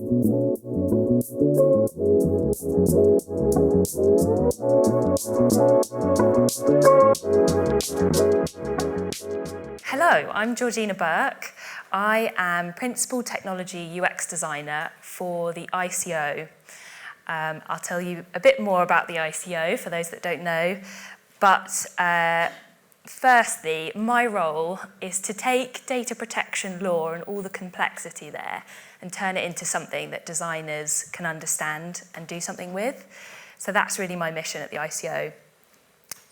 Hello, I'm Georgina Burke. I am Principal Technology UX Designer for the ICO. I'll tell you a bit more about the ICO for those that don't know, but firstly, my role is to take data protection law and all the complexity there and turn it into something that designers can understand and do something with. So that's really my mission at the ICO.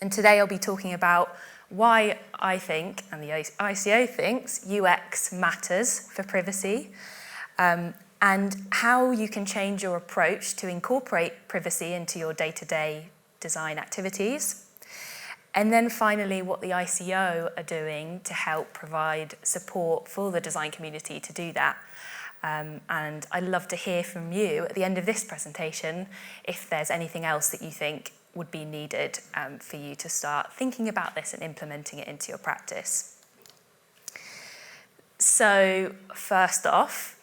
And today I'll be talking about why I think, and the ICO thinks, UX matters for privacy, and how you can change your approach to incorporate privacy into your day-to-day design activities. And then finally, what the ICO are doing to help provide support for the design community to do that. And I'd love to hear from you at the end of this presentation if there's anything else that you think would be needed for you to start thinking about this and implementing it into your practice. So first off,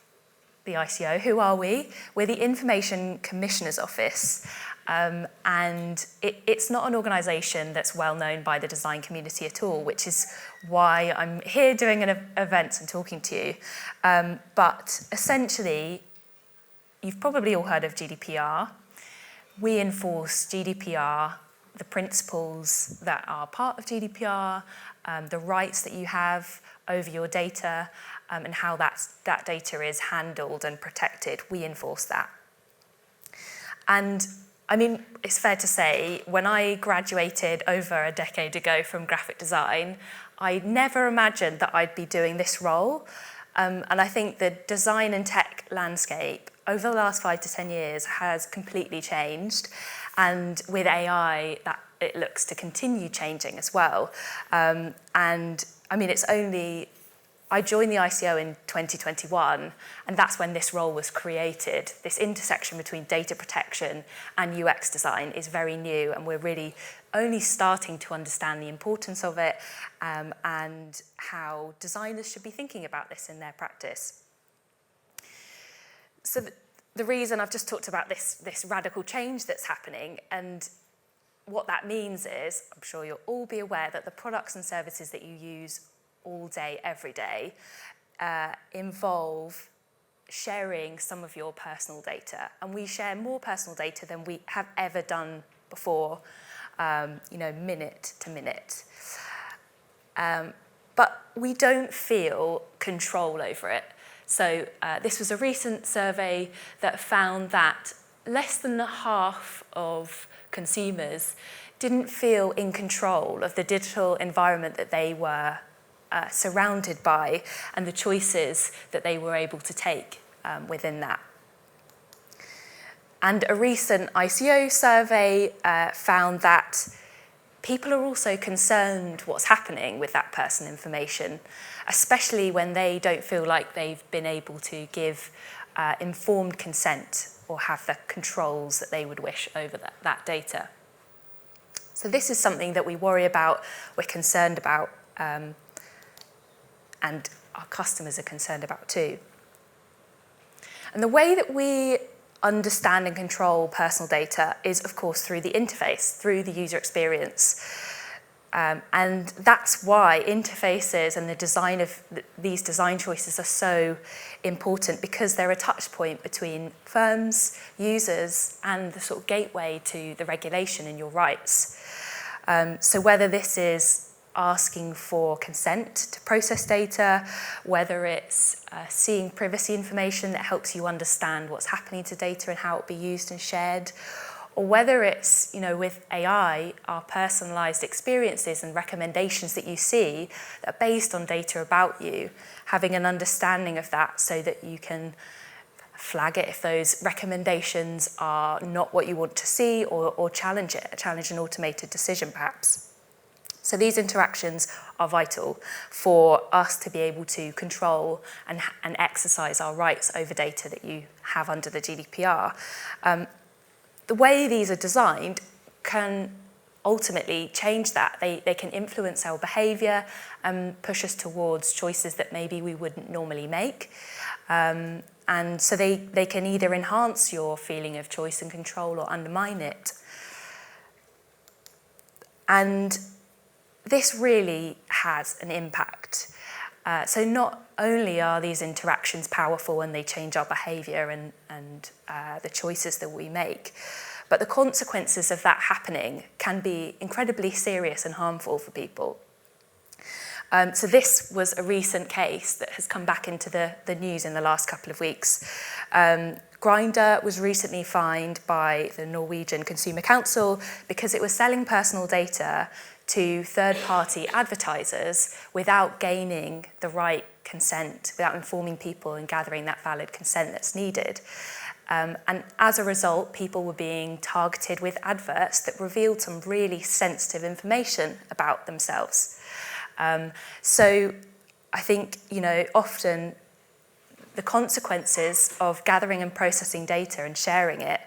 the ICO, who are we? We're the Information Commissioner's Office, and it's not an organisation that's well known by the design community at all, which is why I'm here doing an event and talking to you. But essentially, you've probably all heard of GDPR. We enforce GDPR, the principles that are part of GDPR, the rights that you have over your data, and how that data is handled and protected. We enforce that. And I mean, it's fair to say, when I graduated over a decade ago from graphic design, I never imagined that I'd be doing this role. And I think the design and tech landscape over the last 5 to 10 years has completely changed. And with AI, that it looks to continue changing as well. And I mean, I joined the ICO in 2021, and that's when this role was created. This intersection between data protection and UX design is very new, and we're really only starting to understand the importance of it and how designers should be thinking about this in their practice. So the reason I've just talked about this radical change that's happening, and what that means is, I'm sure you'll all be aware that the products and services that you use all day, every day, involve sharing some of your personal data. And we share more personal data than we have ever done before, minute to minute. But we don't feel control over it. So this was a recent survey that found that less than half of consumers didn't feel in control of the digital environment that they were surrounded by and the choices that they were able to take within that. And a recent ICO survey found that people are also concerned what's happening with that personal information, especially when they don't feel like they've been able to give informed consent or have the controls that they would wish over that data. So this is something that we worry about, we're concerned about, and our customers are concerned about too. And the way that we understand and control personal data is, of course, through the interface, through the user experience. And that's why interfaces and the design of these design choices are so important, because they're a touch point between firms, users, and the sort of gateway to the regulation and your rights. So whether this is asking for consent to process data, whether it's seeing privacy information that helps you understand what's happening to data and how it will be used and shared, or whether it's, with AI, our personalized experiences and recommendations that you see that are based on data about you, having an understanding of that so that you can flag it if those recommendations are not what you want to see, or challenge an automated decision perhaps. So these interactions are vital for us to be able to control and exercise our rights over data that you have under the GDPR. The way these are designed can ultimately change that. They can influence our behaviour and push us towards choices that maybe we wouldn't normally make. And And so they can either enhance your feeling of choice and control or undermine it. And this really has an impact. So not only are these interactions powerful and they change our behaviour and the choices that we make, but the consequences of that happening can be incredibly serious and harmful for people. So this was a recent case that has come back into the news in the last couple of weeks. Grindr was recently fined by the Norwegian Consumer Council because it was selling personal data to third-party advertisers without gaining the right consent, without informing people and gathering that valid consent that's needed. And as a result, people were being targeted with adverts that revealed some really sensitive information about themselves. So I think, often the consequences of gathering and processing data and sharing it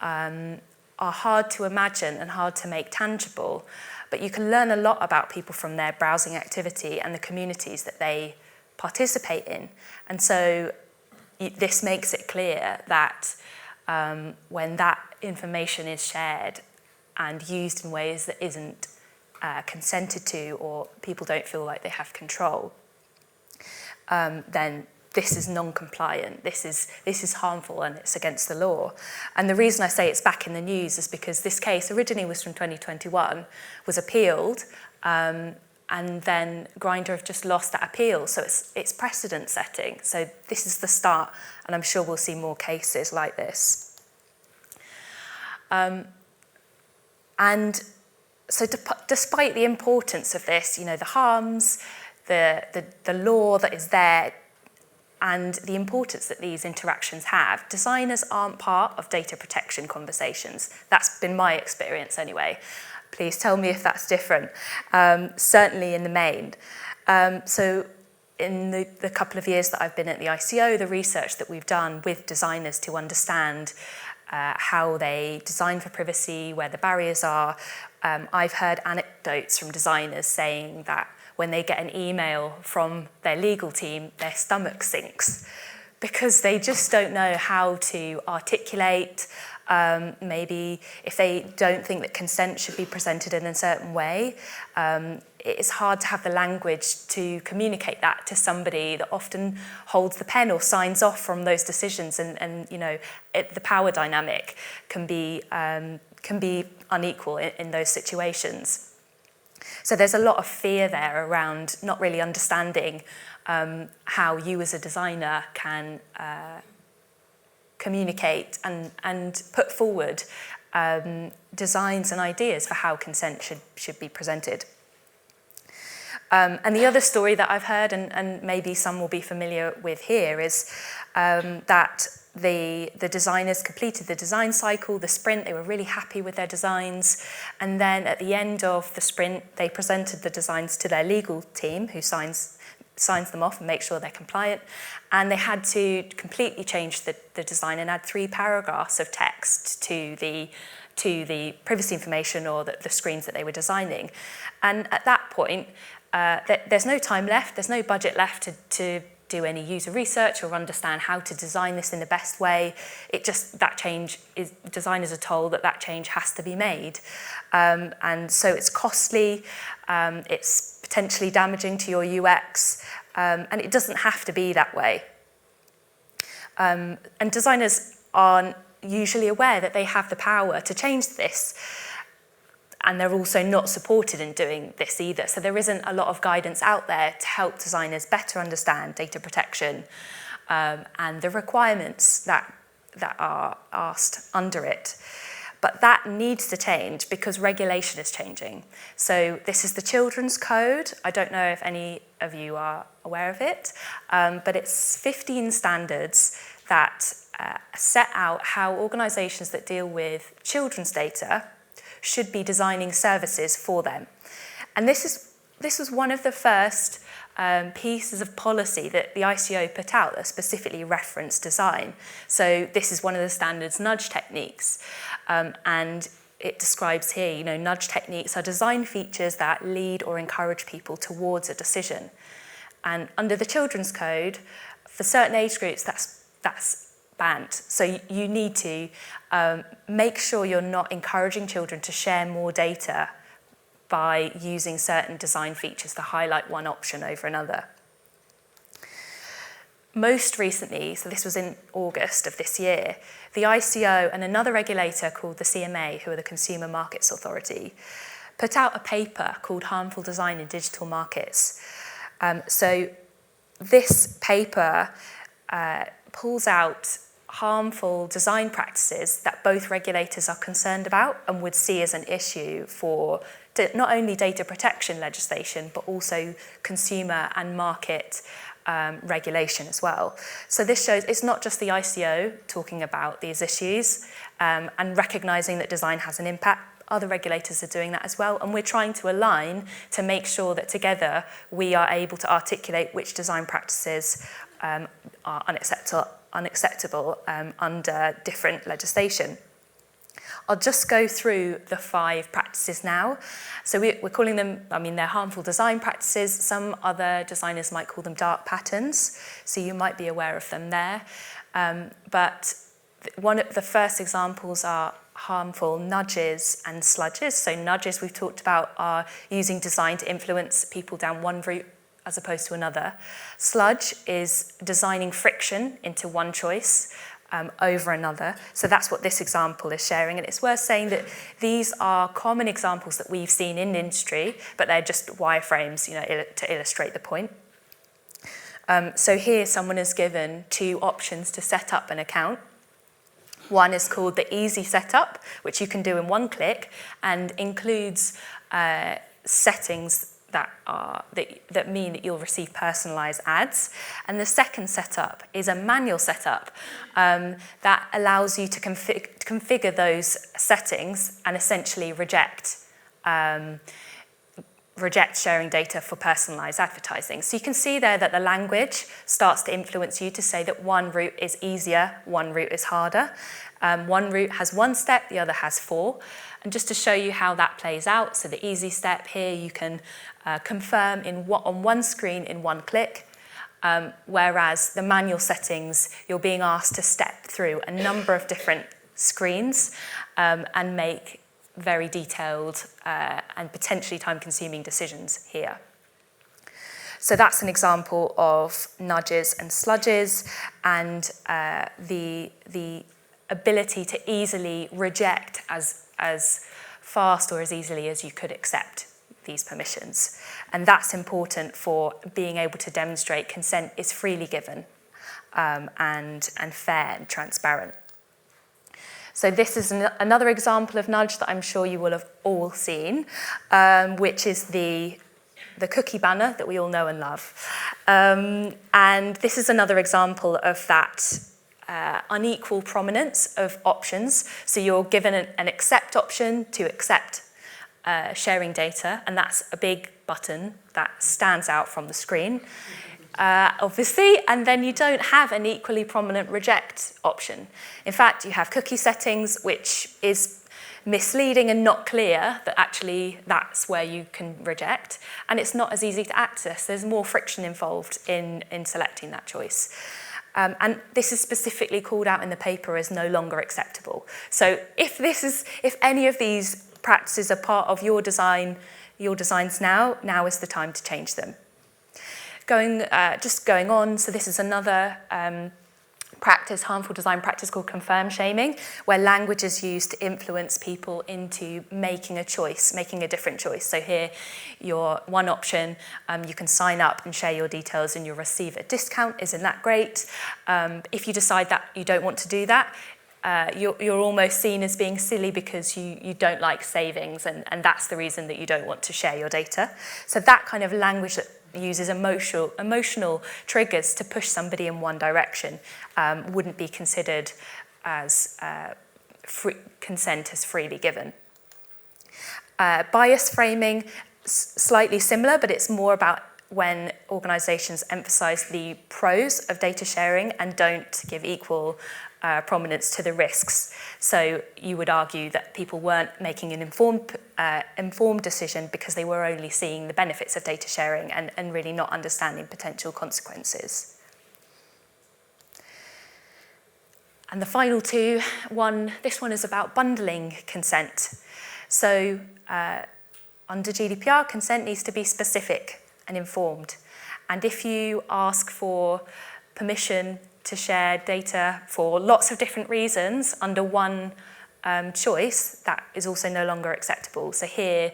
are hard to imagine and hard to make tangible, but you can learn a lot about people from their browsing activity and the communities that they participate in. And so this makes it clear that when that information is shared and used in ways that isn't consented to, or people don't feel like they have control, then this is non-compliant, this is harmful and it's against the law. And the reason I say it's back in the news is because this case originally was from 2021, was appealed, and then Grindr have just lost that appeal, so it's precedent setting. So this is the start, and I'm sure we'll see more cases like this. And so despite the importance of this, the harms, the law that is there, and the importance that these interactions have, designers aren't part of data protection conversations. That's been my experience anyway. Please tell me if that's different, certainly in the main. So in the couple of years that I've been at the ICO, the research that we've done with designers to understand how they design for privacy, where the barriers are, I've heard anecdotes from designers saying that when they get an email from their legal team, their stomach sinks because they just don't know how to articulate. Maybe if they don't think that consent should be presented in a certain way, it's hard to have the language to communicate that to somebody that often holds the pen or signs off from those decisions, and the power dynamic can be unequal in those situations. So there's a lot of fear there around not really understanding how you as a designer can communicate and put forward designs and ideas for how consent should be presented. And the other story that I've heard, and maybe some will be familiar with here, is that the designers completed the design cycle, the sprint. They were really happy with their designs, and then at the end of the sprint, they presented the designs to their legal team, who signs them off and makes sure they're compliant, and they had to completely change the design and add 3 paragraphs of text to the privacy information or the screens that they were designing. And at that point, there's no time left, there's no budget left to do any user research or understand how to design this in the best way. Designers are told that change has to be made. And so it's costly, it's potentially damaging to your UX, and it doesn't have to be that way. And designers aren't usually aware that they have the power to change this, and they're also not supported in doing this either. So there isn't a lot of guidance out there to help designers better understand data protection and the requirements that are asked under it. But that needs to change because regulation is changing. So this is the Children's Code. I don't know if any of you are aware of it, but it's 15 standards that set out how organisations that deal with children's data should be designing services for them. And this was one of the first pieces of policy that the ICO put out that specifically referenced design. So this is one of the standards, nudge techniques. And it describes here, nudge techniques are design features that lead or encourage people towards a decision. And under the Children's Code, for certain age groups, that's that's banned. So you need to make sure you're not encouraging children to share more data by using certain design features to highlight one option over another. Most recently, so this was in August of this year, the ICO and another regulator called the CMA, who are the Consumer Markets Authority, put out a paper called Harmful Design in Digital Markets. So this paper pulls out harmful design practices that both regulators are concerned about and would see as an issue for not only data protection legislation, but also consumer and market regulation as well. So this shows it's not just the ICO talking about these issues and recognising that design has an impact. Other regulators are doing that as well, and we're trying to align to make sure that together we are able to articulate which design practices are unacceptable under different legislation. I'll just go through the 5 practices now. So we're calling them, they're harmful design practices. Some other designers might call them dark patterns, so you might be aware of them there. But one of the first examples are harmful nudges and sludges. So nudges we've talked about are using design to influence people down one route as opposed to another. Sludge is designing friction into one choice over another. So that's what this example is sharing. And it's worth saying that these are common examples that we've seen in industry, but they're just wireframes, to illustrate the point. So here someone is given 2 options to set up an account. One is called the easy setup, which you can do in one click and includes settings that mean that you'll receive personalized ads. And the second setup is a manual setup that allows you to configure those settings and essentially reject sharing data for personalized advertising. So you can see there that the language starts to influence you to say that one route is easier, one route is harder. One route has 1 step, the other has 4. And just to show you how that plays out, so the easy step here, you can confirm on one screen in one click, whereas the manual settings, you're being asked to step through a number of different screens and make very detailed and potentially time-consuming decisions here. So that's an example of nudges and sludges, and the ability to easily reject as fast or as easily as you could accept these permissions. And that's important for being able to demonstrate consent is freely given and fair and transparent. So this is another example of nudge that I'm sure you will have all seen, which is the cookie banner that we all know and love. And this is another example of that unequal prominence of options. So you're given an accept option to accept sharing data, and that's a big button that stands out from the screen, obviously, and then you don't have an equally prominent reject option. In fact, you have cookie settings, which is misleading and not clear that actually that's where you can reject, and it's not as easy to access. There's more friction involved in selecting that choice. And this is specifically called out in the paper as no longer acceptable. So if any of these practices are part of your designs now is the time to change them. Going on, so this is another harmful design practice called confirm shaming, where language is used to influence people into making a different choice. So here, your one option, you can sign up and share your details and you'll receive a discount. Isn't that great? If you decide that you don't want to do that, you're almost seen as being silly because you don't like savings, and that's the reason that you don't want to share your data. So that kind of language that uses emotional triggers to push somebody in one direction wouldn't be considered as consent as freely given. Bias framing, slightly similar, but it's more about when organisations emphasise the pros of data sharing and don't give equal prominence to the risks. So you would argue that people weren't making an informed decision because they were only seeing the benefits of data sharing and really not understanding potential consequences. And the final two, this one is about bundling consent. So under GDPR, consent needs to be specific and informed. And if you ask for permission to share data for lots of different reasons under one choice, that is also no longer acceptable. So here,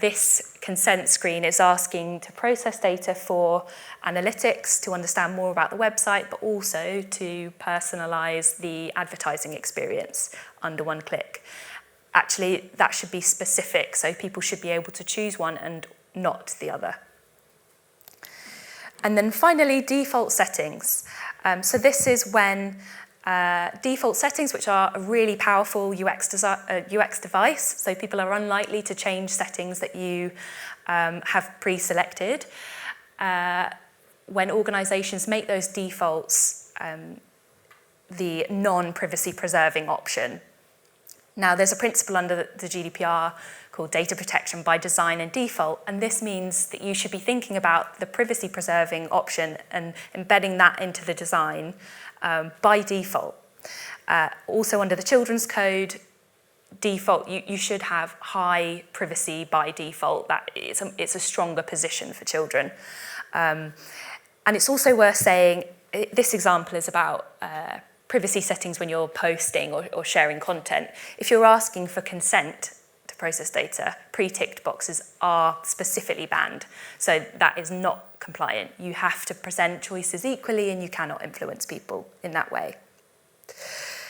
this consent screen is asking to process data for analytics, to understand more about the website, but also to personalize the advertising experience under one click. Actually, that should be specific, so people should be able to choose one and not the other. And then finally, default settings. So this is when default settings, which are a really powerful UX device, so people are unlikely to change settings that you have pre-selected. When organizations make those defaults the non-privacy preserving option. Now, there's a principle under the GDPR called data protection by design and default, and this means that you should be thinking about the privacy preserving option and embedding that into the design by default. Also under the Children's Code, default, you should have high privacy by default. That it's a stronger position for children. And it's also worth saying, this example is about privacy settings when you're posting or sharing content. If you're asking for consent to process data, pre-ticked boxes are specifically banned. So that is not compliant. You have to present choices equally and you cannot influence people in that way.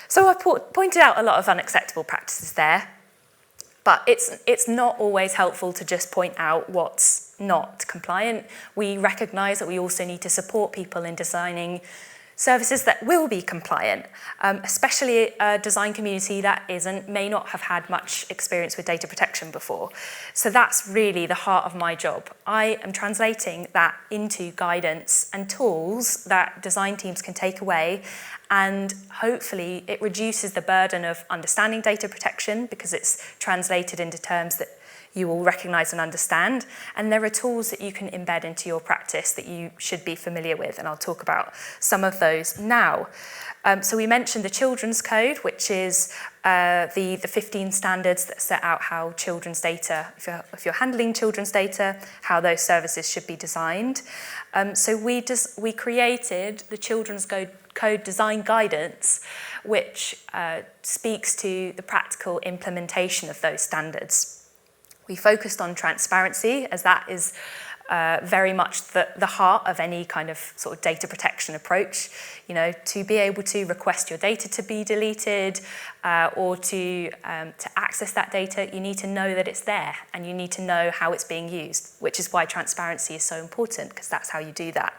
So I've pointed out a lot of unacceptable practices there, but it's not always helpful to just point out what's not compliant. We recognise that we also need to support people in designing services that will be compliant, especially a design community that may not have had much experience with data protection before. So that's really the heart of my job. I am translating that into guidance and tools that design teams can take away, and hopefully it reduces the burden of understanding data protection because it's translated into terms that you will recognise and understand, and there are tools that you can embed into your practice that you should be familiar with, and I'll talk about some of those now. So we mentioned the Children's Code, which is the 15 standards that set out how children's data, if you're handling children's data, how those services should be designed. So we created the Children's Code Design Guidance, which speaks to the practical implementation of those standards. We focused on transparency, as that is very much the heart of any kind of sort of data protection approach. You know, to be able to request your data to be deleted or to access that data, you need to know that it's there and you need to know how it's being used, which is why transparency is so important, because that's how you do that.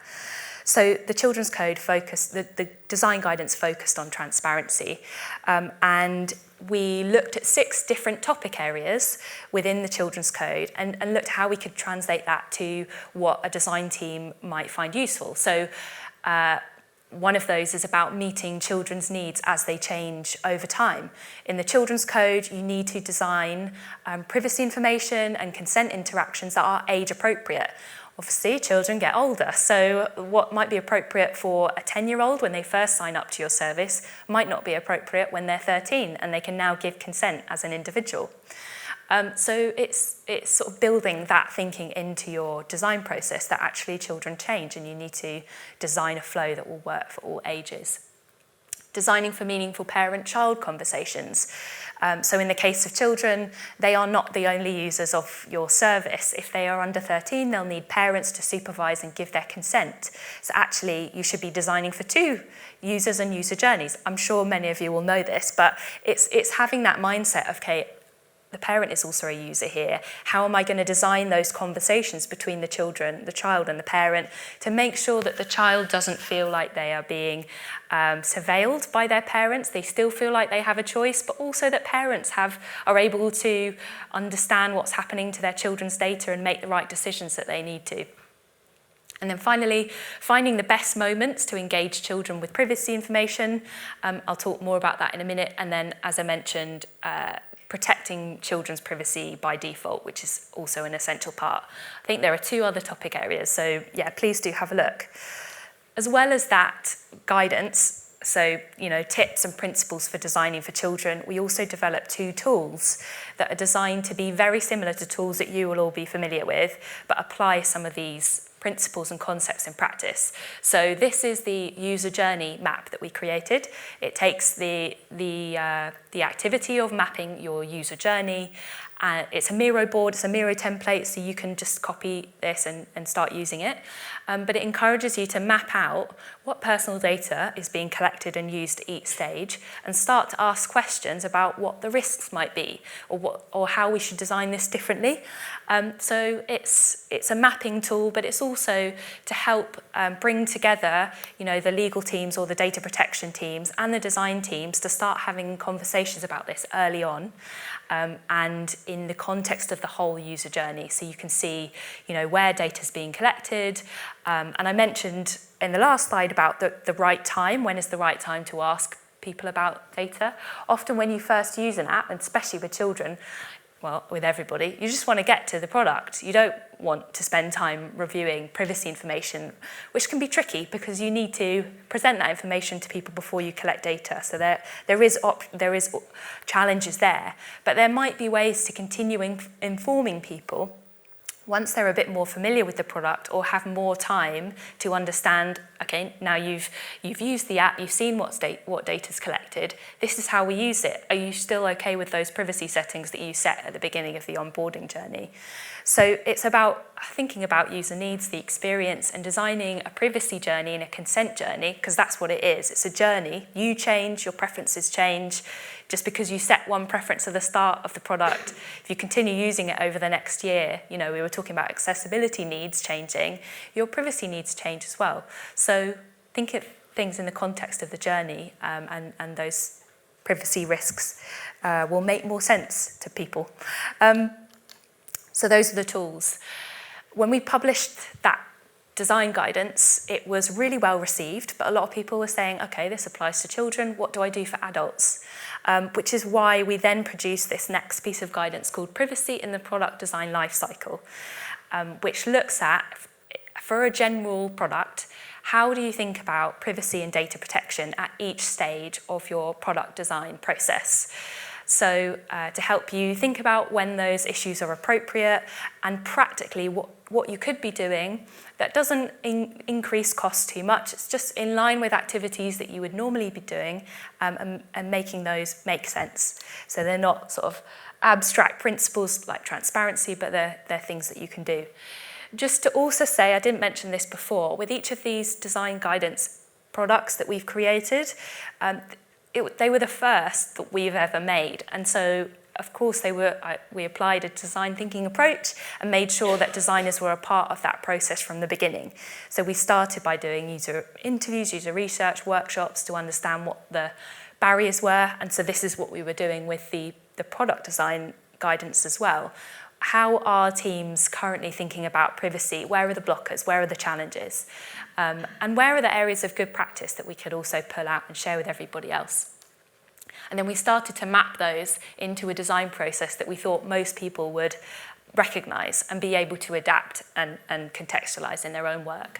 So the Children's Code the design guidance focused on transparency, and we looked at 6 different topic areas within the Children's Code and looked at how we could translate that to what a design team might find useful. So one of those is about meeting children's needs as they change over time. In the Children's Code, you need to design privacy information and consent interactions that are age appropriate. Obviously, children get older, so what might be appropriate for a 10-year-old when they first sign up to your service might not be appropriate when they're 13 and they can now give consent as an individual. So it's sort of building that thinking into your design process that actually children change and you need to design a flow that will work for all ages. Designing for meaningful parent-child conversations. So in the case of children, they are not the only users of your service. If they are under 13, they'll need parents to supervise and give their consent. So actually, you should be designing for 2 users and user journeys. I'm sure many of you will know this, but it's having that mindset of, okay, the parent is also a user here. How am I going to design those conversations between the child and the parent to make sure that the child doesn't feel like they are being surveilled by their parents? They still feel like they have a choice, but also that parents are able to understand what's happening to their children's data and make the right decisions that they need to. And then finally, finding the best moments to engage children with privacy information. I'll talk more about that in a minute. And then, as I mentioned, protecting children's privacy by default, which is also an essential part. I think there are 2 other topic areas, so yeah, please do have a look. As well as that guidance, So, tips and principles for designing for children. We also developed 2 tools that are designed to be very similar to tools that you will all be familiar with, but apply some of these principles and concepts in practice. So this is the user journey map that we created. It takes the activity of mapping your user journey. It's a Miro board, it's a Miro template, so you can just copy this and start using it. But it encourages you to map out what personal data is being collected and used at each stage, and start to ask questions about what the risks might be, or how we should design this differently. So it's a mapping tool, but it's also to help bring together, the legal teams or the data protection teams and the design teams to start having conversations about this early on, and in the context of the whole user journey. So you can see, where data is being collected. And I mentioned in the last slide about the right time. When is the right time to ask people about data? Often when you first use an app, and especially with children, well, with everybody, you just want to get to the product. You don't want to spend time reviewing privacy information, which can be tricky because you need to present that information to people before you collect data. So there is challenges there, but there might be ways to continue informing people once they're a bit more familiar with the product or have more time to understand, okay, now you've used the app, you've seen what data is collected, this is how we use it. Are you still okay with those privacy settings that you set at the beginning of the onboarding journey? So it's about thinking about user needs, the experience, and designing a privacy journey and a consent journey, because that's what it is. It's a journey. You change, your preferences change. Just because you set one preference at the start of the product, if you continue using it over the next year, we were talking about accessibility needs changing, your privacy needs change as well. So think of things in the context of the journey, and those privacy risks will make more sense to people. So those are the tools. When we published that design guidance, it was really well received, but a lot of people were saying, okay, this applies to children, what do I do for adults? Which is why we then produced this next piece of guidance called Privacy in the Product Design Lifecycle, which looks at, for a general product, how do you think about privacy and data protection at each stage of your product design process? So to help you think about when those issues are appropriate, and practically what you could be doing that doesn't increase costs too much. It's just in line with activities that you would normally be doing, and making those make sense. So they're not sort of abstract principles like transparency, but they're things that you can do. Just to also say, I didn't mention this before, with each of these design guidance products that we've created, they were the first that we've ever made. And so, of course, we applied a design thinking approach and made sure that designers were a part of that process from the beginning. So we started by doing user interviews, user research, workshops to understand what the barriers were. And so this is what we were doing with the product design guidance as well. How are teams currently thinking about privacy? Where are the blockers? Where are the challenges? And where are the areas of good practice that we could also pull out and share with everybody else? And then we started to map those into a design process that we thought most people would recognise and be able to adapt and contextualise in their own work.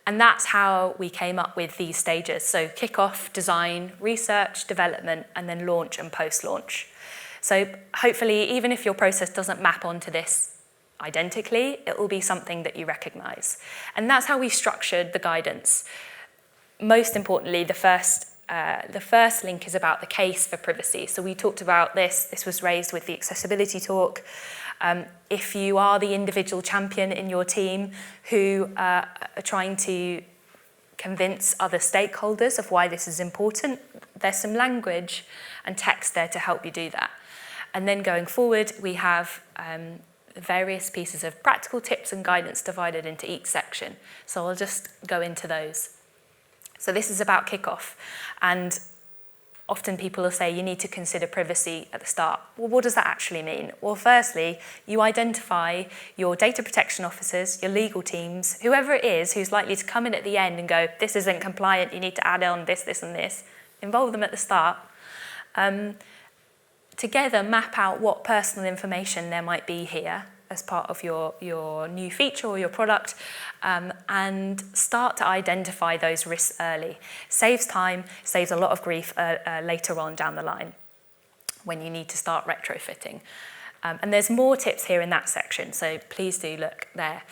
And that's how we came up with these stages. So kick-off, design, research, development, and then launch and post-launch. So hopefully, even if your process doesn't map onto this identically, it will be something that you recognise. And that's how we structured the guidance. Most importantly, the first link is about the case for privacy. So we talked about this. This was raised with the accessibility talk. If you are the individual champion in your team who are trying to convince other stakeholders of why this is important, there's some language and text there to help you do that. And then going forward, we have various pieces of practical tips and guidance divided into each section. So I'll just go into those. So this is about kickoff. And often people will say you need to consider privacy at the start. Well, what does that actually mean? Well, firstly, you identify your data protection officers, your legal teams, whoever it is who's likely to come in at the end and go, this isn't compliant, you need to add on this, this, and this. Involve them at the start. Together, map out what personal information there might be here as part of your new feature or your product, and start to identify those risks early. Saves time, saves a lot of grief later on down the line when you need to start retrofitting. And there's more tips here in that section, so please do look there.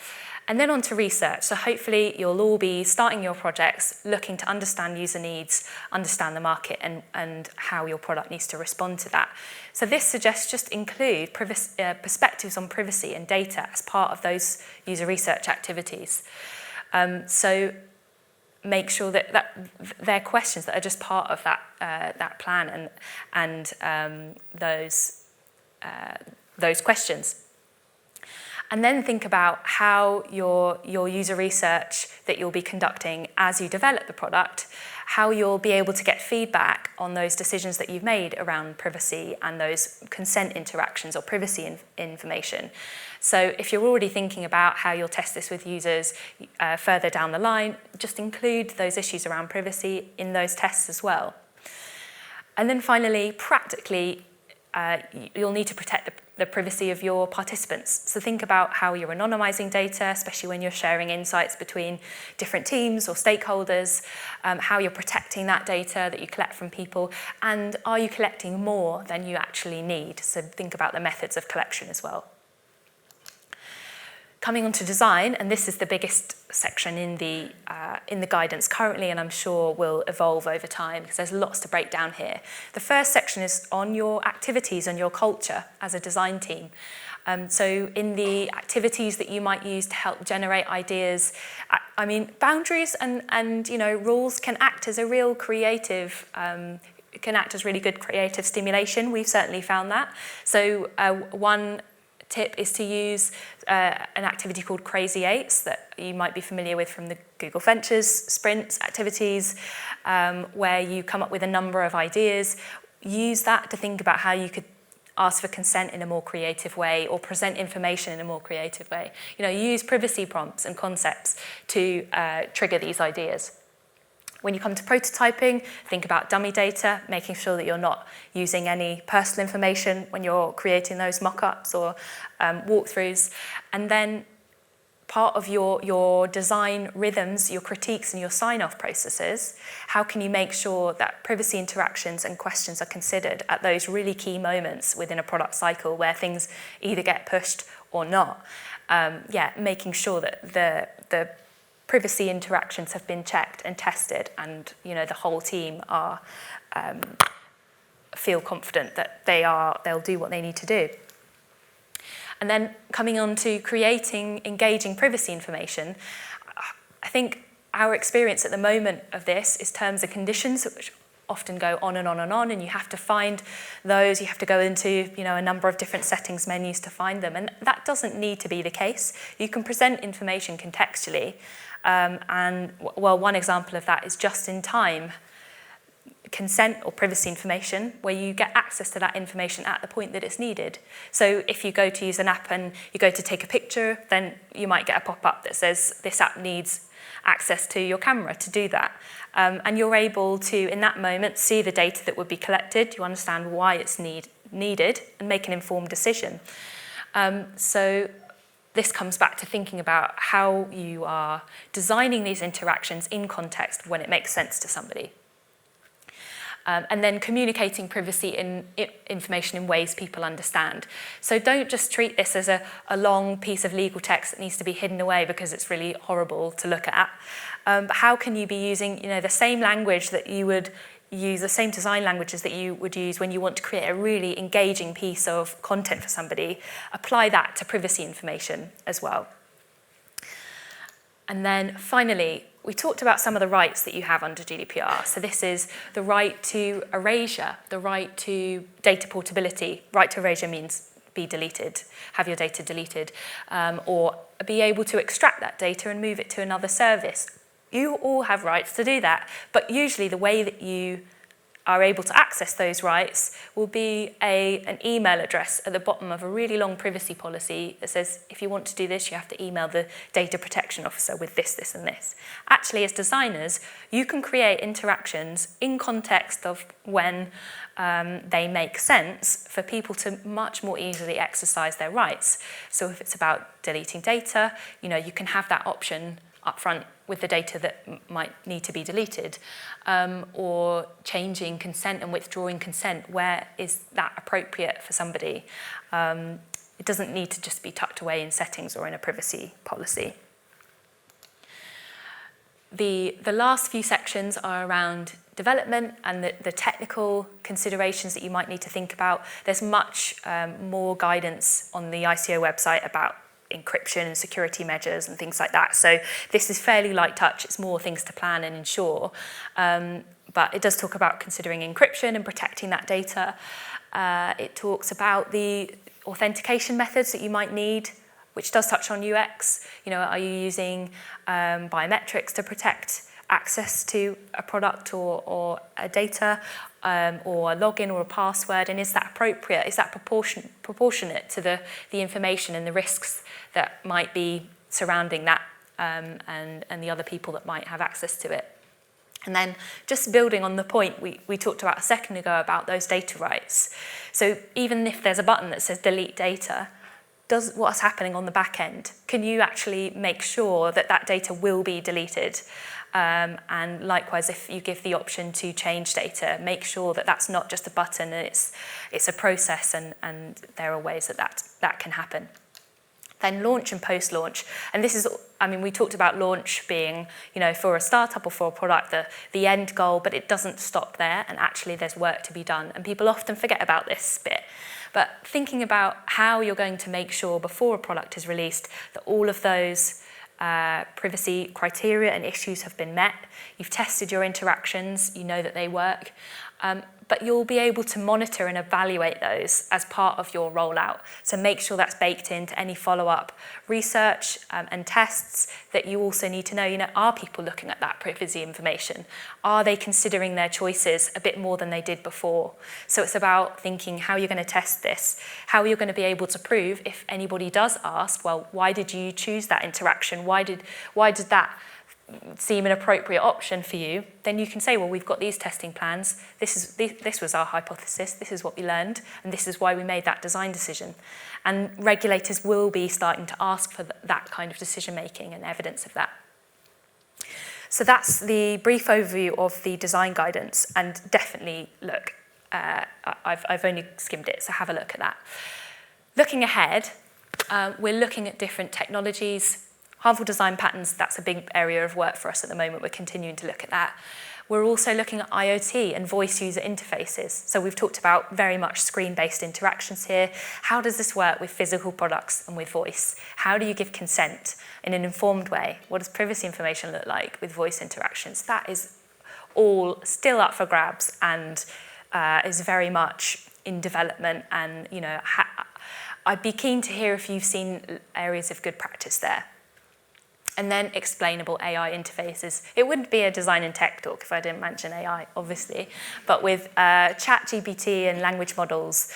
And then on to research. So hopefully you'll all be starting your projects looking to understand user needs, understand the market, and how your product needs to respond to that. So this suggests just include perspectives on privacy and data as part of those user research activities. So make sure that they're questions that are just part of that plan and those questions. And then think about how your user research that you'll be conducting as you develop the product, how you'll be able to get feedback on those decisions that you've made around privacy and those consent interactions or privacy information. So if you're already thinking about how you'll test this with users further down the line, just include those issues around privacy in those tests as well. And then finally, practically, you'll need to protect the privacy of your participants. So think about how you're anonymizing data, especially when you're sharing insights between different teams or stakeholders, how you're protecting that data that you collect from people, and are you collecting more than you actually need? So think about the methods of collection as well. Coming on to design, and this is the biggest section in the guidance currently, and I'm sure will evolve over time because there's lots to break down here. The first section is on your activities and your culture as a design team. So in the activities that you might use to help generate ideas, I mean, boundaries and rules can act as a real creative can act as really good creative stimulation. We've certainly found that. So one tip is to use an activity called Crazy Eights that you might be familiar with from the Google Ventures sprints activities, where you come up with a number of ideas. Use that to think about how you could ask for consent in a more creative way or present information in a more creative way. Use privacy prompts and concepts to trigger these ideas. When you come to prototyping, think about dummy data, making sure that you're not using any personal information when you're creating those mock-ups or walkthroughs. And then part of your design rhythms, your critiques and your sign-off processes, how can you make sure that privacy interactions and questions are considered at those really key moments within a product cycle where things either get pushed or not? Making sure that the privacy interactions have been checked and tested, and the whole team are feel confident that they'll do what they need to do. And then coming on to creating engaging privacy information, I think our experience at the moment of this is terms and conditions, which often go on and on and on, and you have to find those, you have to go into a number of different settings menus to find them, and that doesn't need to be the case. You can present information contextually. One example of that is just-in-time consent or privacy information, where you get access to that information at the point that it's needed. So if you go to use an app and you go to take a picture, then you might get a pop-up that says this app needs access to your camera to do that. And you're able to, in that moment, see the data that would be collected, you understand why it's needed, and make an informed decision. So this comes back to thinking about how you are designing these interactions in context when it makes sense to somebody. And then communicating privacy information in ways people understand. So don't just treat this as a long piece of legal text that needs to be hidden away because it's really horrible to look at. But how can you be using the same language that you would use, the same design languages that you would use when you want to create a really engaging piece of content for somebody, apply that to privacy information as well. And then finally, we talked about some of the rights that you have under GDPR. So this is the right to erasure, the right to data portability. Right to erasure means be deleted, have your data deleted, or be able to extract that data and move it to another service. You all have rights to do that, but usually the way that you are able to access those rights will be an email address at the bottom of a really long privacy policy that says, if you want to do this, you have to email the data protection officer with this, this, and this. Actually, as designers, you can create interactions in context of when they make sense for people to much more easily exercise their rights. So if it's about deleting data, you can have that option up front with the data that might need to be deleted, or changing consent and withdrawing consent. Where is that appropriate for somebody? It doesn't need to just be tucked away in settings or in a privacy policy. The last few sections are around development and the technical considerations that you might need to think about. There's much more guidance on the ICO website about encryption and security measures and things like that. So this is fairly light touch. It's more things to plan and ensure. But it does talk about considering encryption and protecting that data. It talks about the authentication methods that you might need, which does touch on UX. Are you using biometrics to protect access to a product or a data, or a login or a password, and is that appropriate? Is that proportionate to the information and the risks that might be surrounding that, and the other people that might have access to it? And then just building on the point we talked about a second ago about those data rights. So even if there's a button that says delete data, what's happening on the back end? Can you actually make sure that that data will be deleted? And likewise, if you give the option to change data, make sure that that's not just a button, and it's a process, and there are ways that can happen. Then launch and post-launch. And this is, we talked about launch being, for a startup or for a product, the end goal, but it doesn't stop there, and actually there's work to be done. And people often forget about this bit. But thinking about how you're going to make sure before a product is released that all of those privacy criteria and issues have been met, you've tested your interactions, you know that they work, but you'll be able to monitor and evaluate those as part of your rollout. So make sure that's baked into any follow-up research and tests that you also need to know, are people looking at that privacy information? Are they considering their choices a bit more than they did before? So it's about thinking how you're going to test this, how you're going to be able to prove if anybody does ask, well, why did you choose that interaction? Why did that seem an appropriate option for you? Then you can say, well, we've got these testing plans, this was our hypothesis, this is what we learned, and this is why we made that design decision. And regulators will be starting to ask for that kind of decision making and evidence of that. So that's the brief overview of the design guidance, and definitely look, I've only skimmed it, so have a look at that. Looking ahead, we're looking at different technologies. Harmful design patterns, that's a big area of work for us at the moment. We're continuing to look at that. We're also looking at IoT and voice user interfaces. So we've talked about very much screen-based interactions here. How does this work with physical products and with voice? How do you give consent in an informed way? What does privacy information look like with voice interactions? That is all still up for grabs and is very much in development. And I'd be keen to hear if you've seen areas of good practice there. And then explainable AI interfaces. It wouldn't be a design and tech talk if I didn't mention AI, obviously. But with ChatGPT and language models,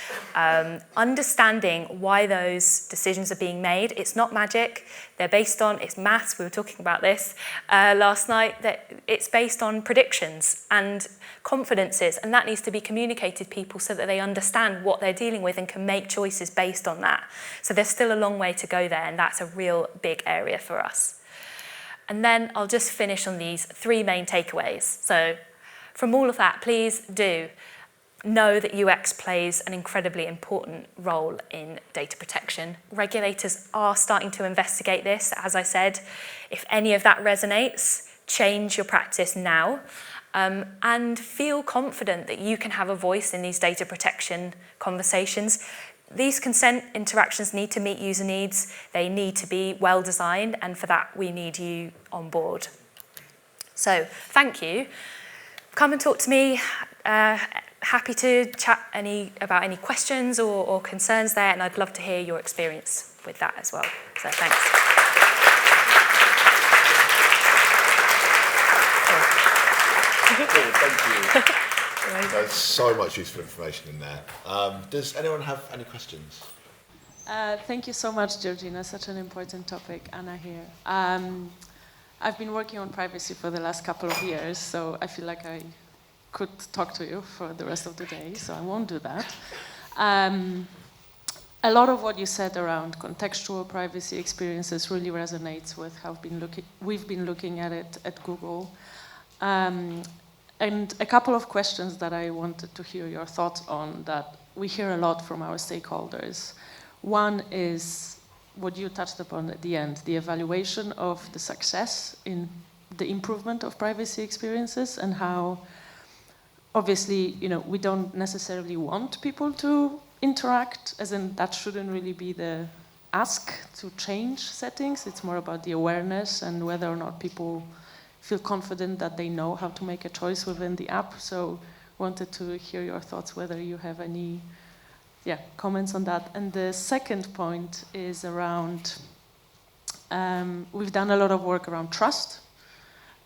understanding why those decisions are being made, it's not magic. They're based on, it's maths, we were talking about this last night, that it's based on predictions and confidences, and that needs to be communicated to people so that they understand what they're dealing with and can make choices based on that. So there's still a long way to go there, and that's a real big area for us. And then I'll just finish on these 3 main takeaways. So from all of that, please do know that UX plays an incredibly important role in data protection. Regulators are starting to investigate this. As I said, if any of that resonates, change your practice now, and feel confident that you can have a voice in these data protection conversations. These consent interactions need to meet user needs. They need to be well designed, and for that we need you on board. So thank you. Come and talk to me. Happy to chat about any questions or concerns there, and I'd love to hear your experience with that as well. So thanks. Cool, thank you. So much useful information in there. Does anyone have any questions? Thank you so much, Georgina. Such an important topic. Anna here. I've been working on privacy for the last couple of years, so I feel like I could talk to you for the rest of the day, so I won't do that. A lot of what you said around contextual privacy experiences really resonates with how we've been looking at it at Google. And a couple of questions that I wanted to hear your thoughts on that we hear a lot from our stakeholders. One is what you touched upon at the end, the evaluation of the success in the improvement of privacy experiences, and how obviously, we don't necessarily want people to interact, as in that shouldn't really be the ask to change settings. It's more about the awareness and whether or not people feel confident that they know how to make a choice within the app. So wanted to hear your thoughts, whether you have any comments on that. And the second point is around, we've done a lot of work around trust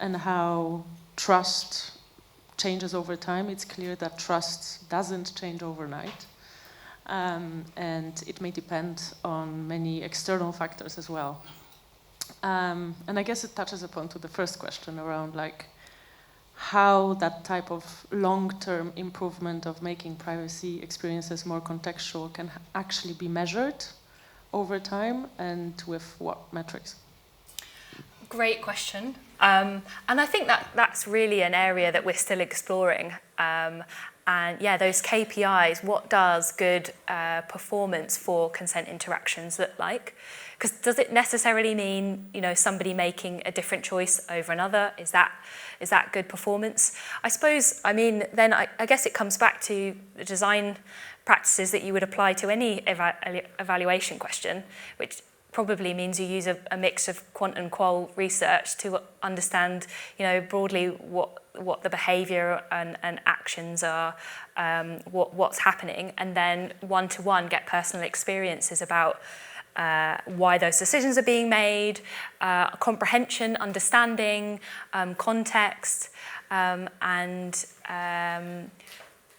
and how trust changes over time. It's clear that trust doesn't change overnight. And it may depend on many external factors as well. And I guess it touches upon to the first question around how that type of long-term improvement of making privacy experiences more contextual can actually be measured over time, and with what metrics? Great question. And I think that's really an area that we're still exploring. And those KPIs, what does good performance for consent interactions look like? Because does it necessarily mean, somebody making a different choice over another? Is that good performance? I suppose, then I guess it comes back to the design practices that you would apply to any evaluation question, which probably means you use a mix of quant and qual research to understand, broadly what the behaviour and actions are, what's happening, and then one-to-one get personal experiences about why those decisions are being made, comprehension, understanding, context, and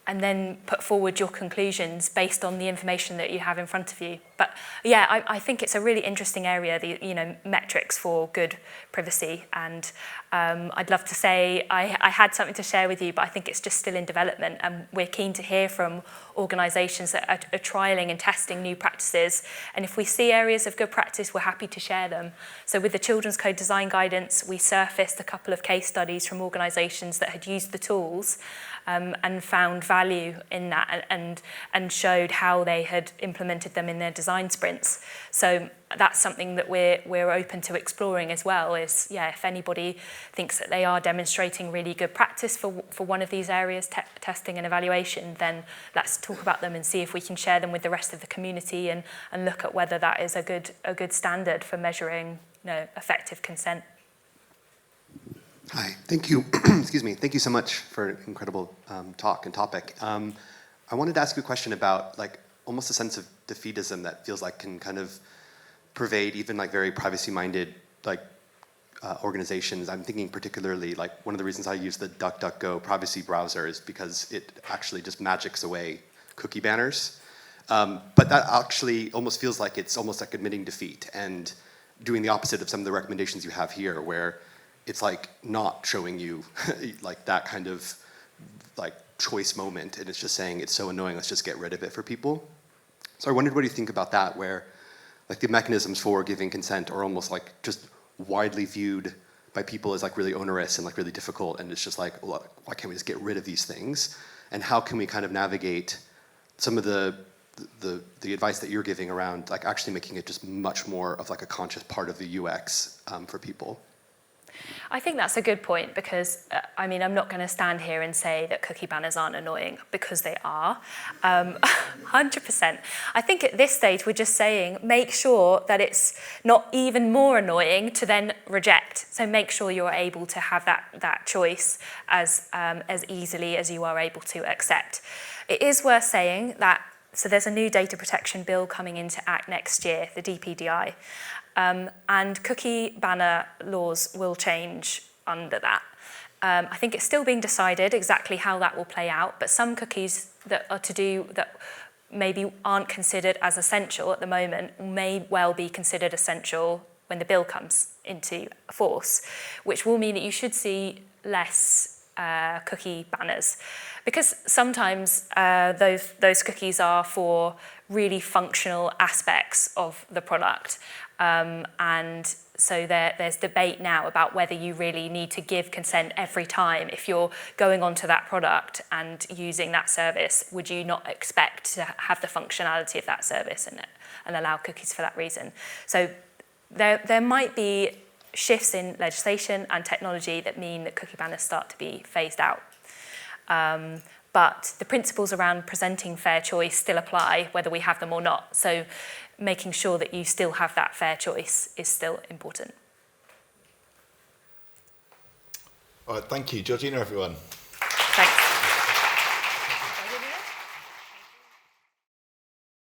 then put forward your conclusions based on the information that you have in front of you. But I think it's a really interesting area, the metrics for good privacy. And I'd love to say I had something to share with you, but I think it's just still in development. And we're keen to hear from organisations that are trialling and testing new practices. And if we see areas of good practice, we're happy to share them. So with the Children's Code Design Guidance, we surfaced a couple of case studies from organisations that had used the tools and found value in that, and showed how they had implemented them in their design sprints. So that's something that we're open to exploring as well, is if anybody thinks that they are demonstrating really good practice for one of these areas, testing and evaluation, then let's talk about them and see if we can share them with the rest of the community and look at whether that is a good standard for measuring effective consent. Hi, thank you. Excuse me. Thank you so much for an incredible talk and topic. I wanted to ask you a question about almost a sense of defeatism that feels like can kind of pervade even very privacy-minded organizations. I'm thinking particularly one of the reasons I use the DuckDuckGo privacy browser is because it actually just magics away cookie banners. But that actually almost feels like it's almost like admitting defeat and doing the opposite of some of the recommendations you have here, where it's not showing you that kind of choice moment, and it's just saying it's so annoying, let's just get rid of it for people. So I wondered what do you think about that, where the mechanisms for giving consent are almost just widely viewed by people as really onerous and really difficult, and it's just well, why can't we just get rid of these things? And how can we kind of navigate some of the advice that you're giving around actually making it just much more of a conscious part of the UX for people? I think that's a good point, because I'm not going to stand here and say that cookie banners aren't annoying, because they are, 100%. I think at this stage we're just saying make sure that it's not even more annoying to then reject. So make sure you're able to have that choice as easily as you are able to accept. It is worth saying that, so there's a new data protection bill coming into Act next year, the DPDI. And cookie banner laws will change under that. I think it's still being decided exactly how that will play out, but some cookies that maybe aren't considered as essential at the moment may well be considered essential when the bill comes into force, which will mean that you should see less cookie banners, because sometimes those cookies are for really functional aspects of the product, and so there's debate now about whether you really need to give consent every time. If you're going onto that product and using that service, would you not expect to have the functionality of that service and allow cookies for that reason? So there might be shifts in legislation and technology that mean that cookie banners start to be phased out. But the principles around presenting fair choice still apply whether we have them or not. So making sure that you still have that fair choice is still important. All right, thank you. Georgina, everyone. Thanks.